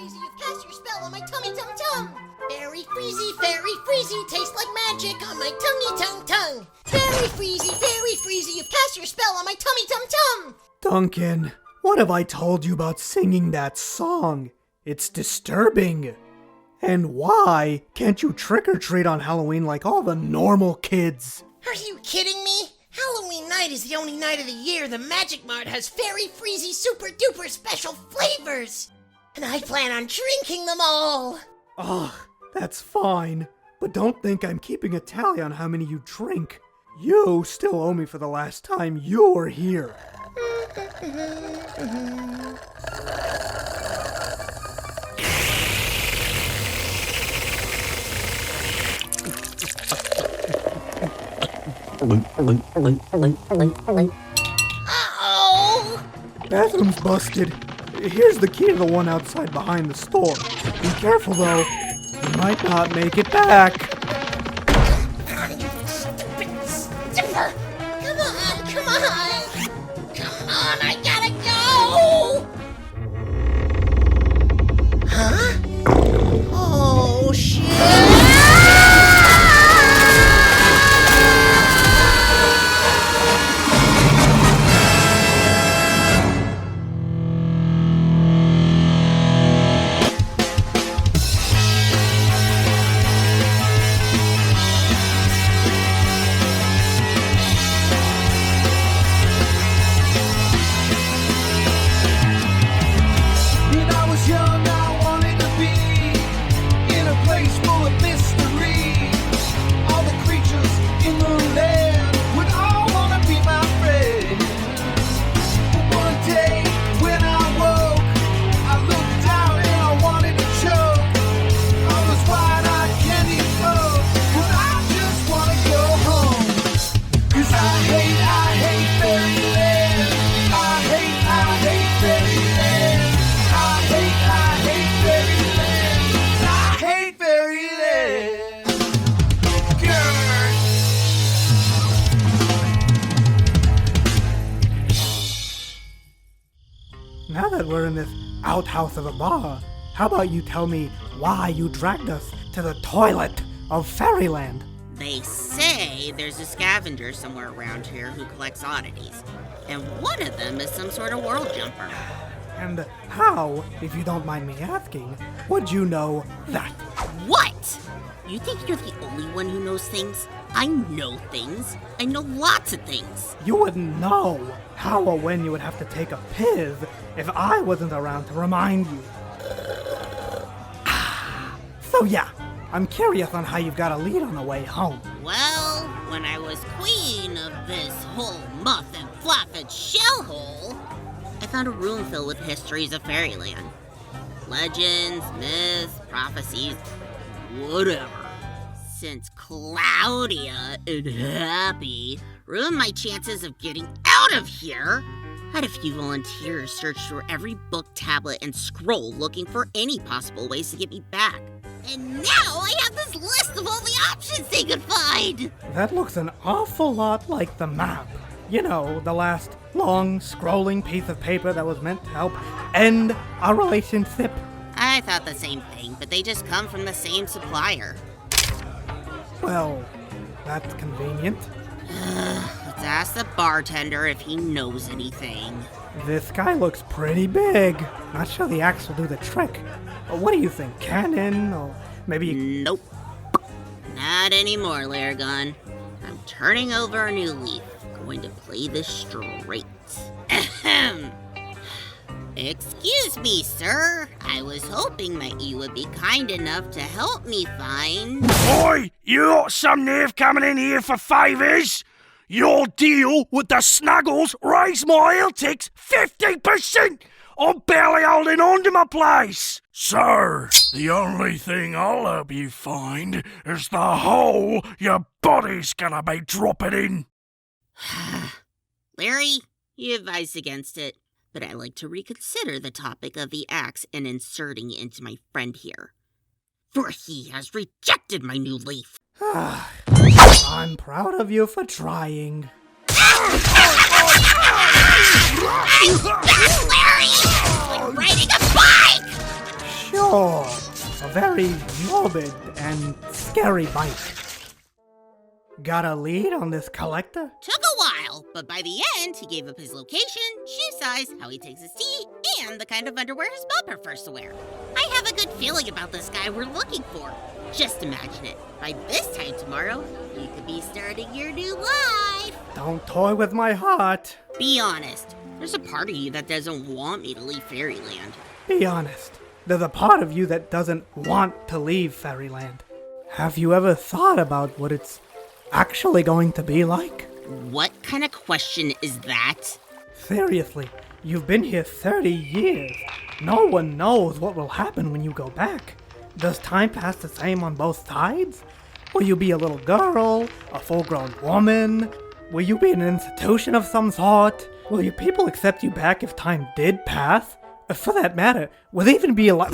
Freezy, you've cast your spell on my tummy tum tum. Fairy Freezy, tastes like magic on my tummy tum tongue. Fairy Freezy, you've cast your spell on my tummy tum tum. Duncan, what have I told you about singing that song? It's disturbing. And why can't you trick-or-treat on Halloween like all the normal kids? Are you kidding me? Halloween night is the only night of the year the Magic Mart has Fairy Freezy super duper special flavors. And I plan on drinking them all. Ugh, that's fine. But don't think I'm keeping a tally on how many you drink. You still owe me for the last time you were here. Uh-oh! Bathroom's busted. Here's the key to the one outside behind the store. Be careful though. You might not make it back. You stupid stiffer! Come on, I gotta go! Huh? Oh, shit! Now that we're in this outhouse of a bar, how about you tell me why you dragged us to the toilet of Fairyland? They say there's a scavenger somewhere around here who collects oddities, and one of them is some sort of world jumper. And how, if you don't mind me asking, would you know that? What? You think you're the only one who knows things? I know things. I know lots of things. You wouldn't know how or when you would have to take a piss if I wasn't around to remind you. So yeah, I'm curious on how you've got a lead on the way home. Well, when I was queen of this whole muff and fluff and shellhole, I found a room filled with histories of Fairyland. Legends, myths, prophecies, whatever. Since Claudia and Happy ruined my chances of getting out of here, I had a few volunteers search through every book, tablet, and scroll looking for any possible ways to get me back. And now I have this list of all the options they could find! That looks an awful lot like the map. You know, the last long, scrolling piece of paper that was meant to help end our relationship. I thought the same thing, but they just come from the same supplier. Well, that's convenient. Let's ask the bartender if he knows anything. This guy looks pretty big. Not sure the axe will do the trick. What do you think, cannon? Or maybe... Nope. Not anymore, Gun. I'm turning over a new leaf. Going to play this straight. Ahem. Excuse me, sir. I was hoping that you would be kind enough to help me find... Oi! You got some nerve coming in here for favours? Your deal with the Snuggles raised my 𝐬𝐴𝐽𝐿 50%! I'm barely holding on to my place! Sir, the only thing I'll help you find is the hole your body's gonna be dropping in. Larry, you advised against it, but I like to reconsider the topic of the axe and inserting it into my friend here. For he has rejected my new leaf. I'm proud of you for trying. Hey, stop, Larry! It's like riding a bike! Oh, a very morbid and scary bite. Got a lead on this collector? Took a while, but by the end, he gave up his location, shoe size, how he takes his tea, and the kind of underwear his mom prefers to wear. I have a good feeling about this guy we're looking for. Just imagine it. By this time tomorrow, you could be starting your new life. Don't toy with my heart. Be honest. There's a part of you that doesn't want me to leave Fairyland. Be honest. There's a part of you that doesn't want to leave Fairyland. Have you ever thought about what it's actually going to be like? What kind of question is that? Seriously, you've been here 30 years. No one knows what will happen when you go back. Does time pass the same on both sides? Will you be a little girl? A full-grown woman? Will you be in an institution of some sort? Will your people accept you back if time did pass? For that matter, will they even be alive?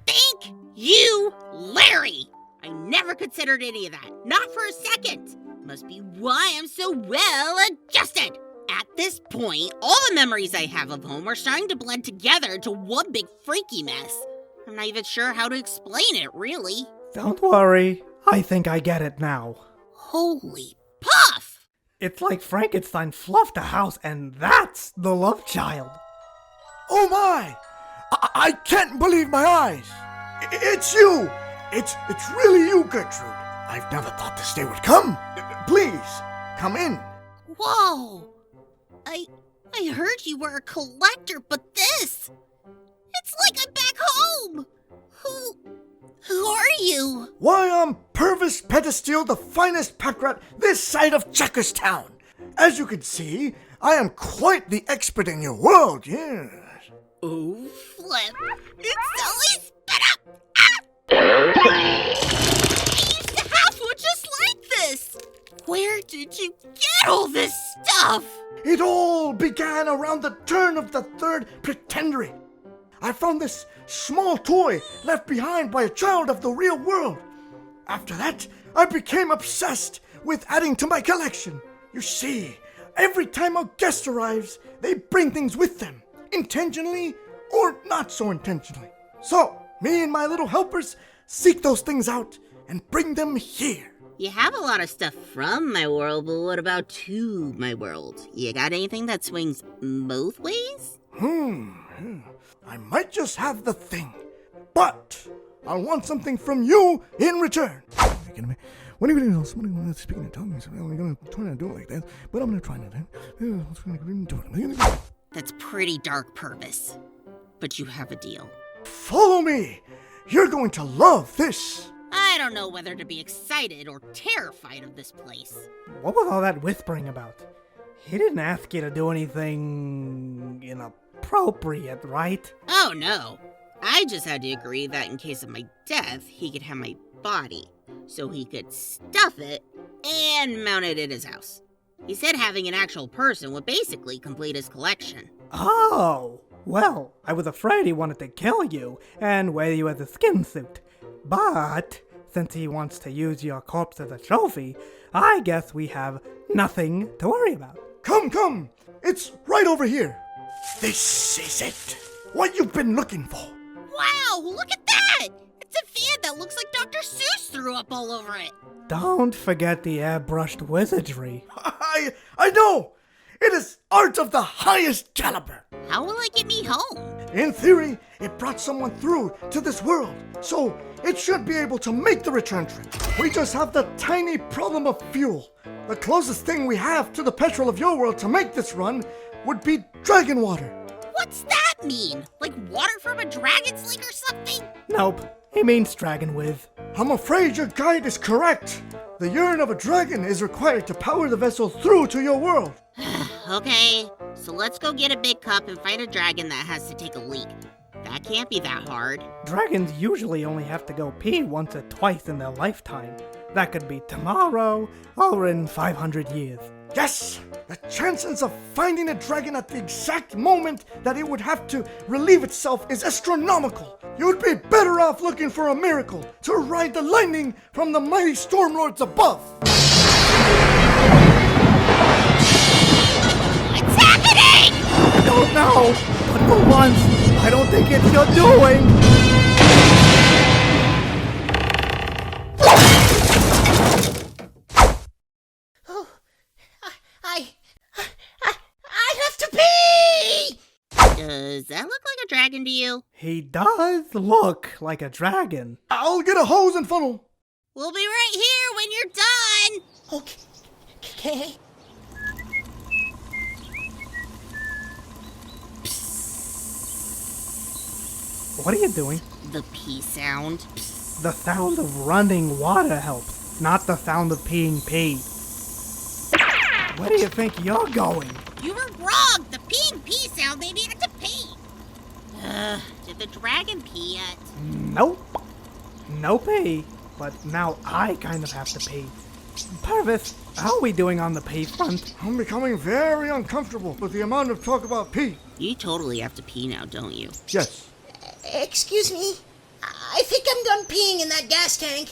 Thank you, Larry! I never considered any of that. Not for a second. Must be why I'm so well adjusted. At this point, all the memories I have of home are starting to blend together into one big freaky mess. I'm not even sure how to explain it, really. Don't worry. I think I get it now. Holy puff! It's like Frankenstein fluffed a house, and that's the love child. Oh my! I can't believe my eyes! It's you! It's really you, Gertrude. I've never thought this day would come. Please, come in. Whoa! I heard you were a collector, but this... It's like I'm back home! Who are you? Why, I'm Purvis Pedestal, the finest pack rat this side of Checkerstown. As you can see, I am quite the expert in your world, yes. Oh, flip. It's always spit up! Ah! I used to have one just like this! Where did you get all this stuff? It all began around the turn of the third pretendery. I found this small toy left behind by a child of the real world. After that, I became obsessed with adding to my collection. You see, every time a guest arrives, they bring things with them, intentionally or not so intentionally. So, me and my little helpers seek those things out and bring them here. You have a lot of stuff from my world, but what about to my world? You got anything that swings both ways? I might just have the thing, but I'll want something from you in return. When are you going to somebody speaking and telling me something? I'm going to try not to do it like that, but I'm going to try not to. That's pretty dark purpose. But you have a deal. Follow me. You're going to love this. I don't know whether to be excited or terrified of this place. What was all that whispering about? He didn't ask you to do anything inappropriate, right? Oh no. I just had to agree that in case of my death, he could have my body, so he could stuff it and mount it in his house. He said having an actual person would basically complete his collection. Oh, well, I was afraid he wanted to kill you and wear you as a skin suit. But since he wants to use your corpse as a trophy, I guess we have nothing to worry about. Come. It's right over here. This is it. What you've been looking for. Wow, look at that! It's a fan that looks like Dr. Seuss threw up all over it. Don't forget the airbrushed wizardry. I know. It is art of the highest caliber. How will it get me home? In theory, it brought someone through to this world, so it should be able to make the return trip. We just have the tiny problem of fuel. The closest thing we have to the petrol of your world to make this run would be dragon water. What's that mean? Like water from a dragon's lake or something? Nope, he means dragon with. I'm afraid your guide is correct. The urine of a dragon is required to power the vessel through to your world. Okay, so let's go get a big cup and find a dragon that has to take a leak. That can't be that hard. Dragons usually only have to go pee once or twice in their lifetime. That could be tomorrow or in 500 years. Yes! The chances of finding a dragon at the exact moment that it would have to relieve itself is astronomical. You'd be better off looking for a miracle to ride the lightning from the mighty storm lords above. What's happening? I don't know, but for once, I don't think it's your doing. Does that look like a dragon to you? He does look like a dragon. I'll get a hose and funnel. We'll be right here when you're done. Okay. What are you doing? The pee sound. The sound of running water helps, not the sound of peeing pee. Where do you think you're going? You were wrong. The peeing pee sound made me have to pee. Did the dragon pee yet? Nope. No pee. But now I kind of have to pee. Purvis, how are we doing on the pee front? I'm becoming very uncomfortable with the amount of talk about pee. You totally have to pee now, don't you? Yes. Excuse me. I think I'm done peeing in that gas tank.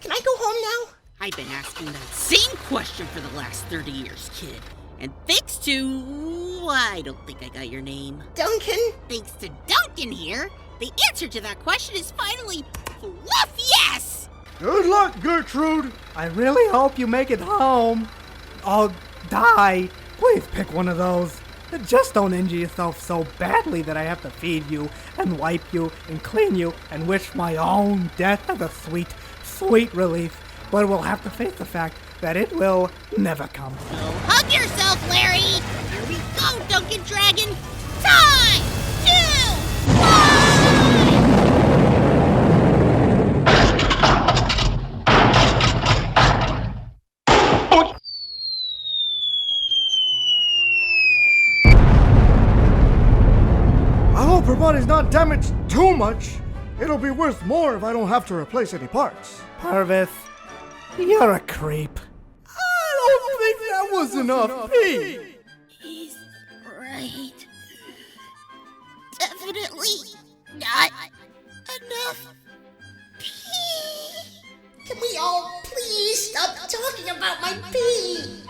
Can I go home now? I've been asking that same question for the last 30 years, kid. And thanks to... I don't think I got your name. Duncan? Thanks to Duncan here, the answer to that question is finally fluff yes! Good luck, Gertrude. I really hope you make it home. Or die. Please pick one of those. Just don't injure yourself so badly that I have to feed you and wipe you and clean you and wish my own death as a sweet, sweet relief. But we'll have to face the fact that it will never come. So hug yourself, Larry! Here we go, Duncan Dragon! Time! 2! 1! I hope her body's not damaged too much. It'll be worth more if I don't have to replace any parts. Purvis, you're a creep. I don't think that was enough pee. He's right. Definitely not enough pee. Can we all please stop talking about my pee?